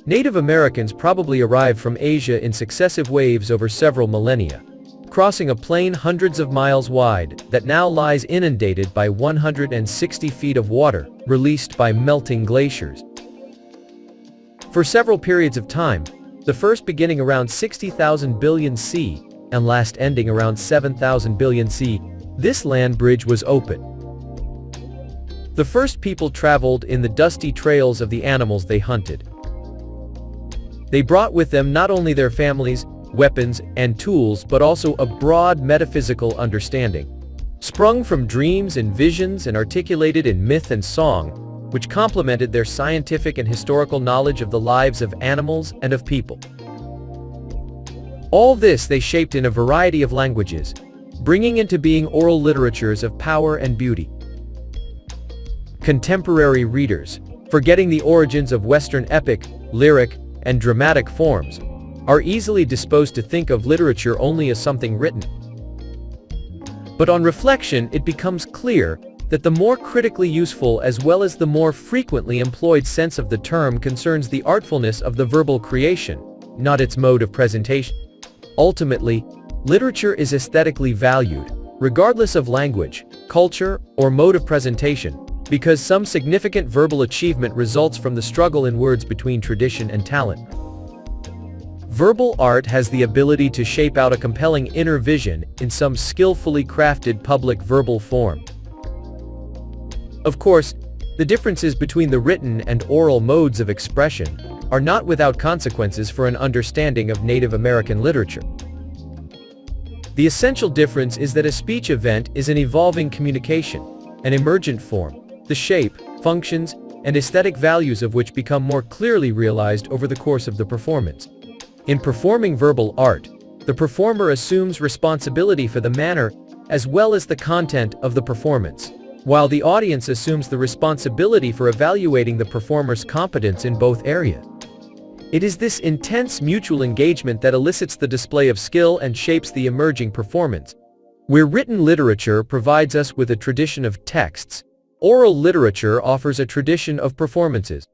Native Americans probably arrived from Asia in successive waves over several millennia, crossing a plain hundreds of miles wide that now lies inundated by 160 feet of water released by melting glaciers. For several periods of time, the first beginning around 60,000 billion C and last ending around 7,000 billion C, this land bridge was open. The first people traveled in the dusty trails of the animals they hunted. They brought with them not only their families, weapons, and tools, but also a broad metaphysical understanding, sprung from dreams and visions and articulated in myth and song, which complemented their scientific and historical knowledge of the lives of animals and of people. All this they shaped in a variety of languages, bringing into being oral literatures of power and beauty. Contemporary readers, forgetting the origins of Western epic, lyric, and dramatic forms, are easily disposed to think of literature only as something written. But on reflection, it becomes clear that the more critically useful as well as the more frequently employed sense of the term concerns the artfulness of the verbal creation, not its mode of presentation. Ultimately, literature is aesthetically valued, regardless of language, culture, or mode of presentation, because some significant verbal achievement results from the struggle in words between tradition and talent. Verbal art has the ability to shape out a compelling inner vision in some skillfully crafted public verbal form. Of course, the differences between the written and oral modes of expression are not without consequences for an understanding of Native American literature. The essential difference is that a speech event is an evolving communication, an emergent form, the shape, functions, and aesthetic values of which become more clearly realized over the course of the performance. In performing verbal art, the performer assumes responsibility for the manner as well as the content of the performance, while the audience assumes the responsibility for evaluating the performer's competence in both areas. It is this intense mutual engagement that elicits the display of skill and shapes the emerging performance. Where written literature provides us with a tradition of texts, oral literature offers a tradition of performances.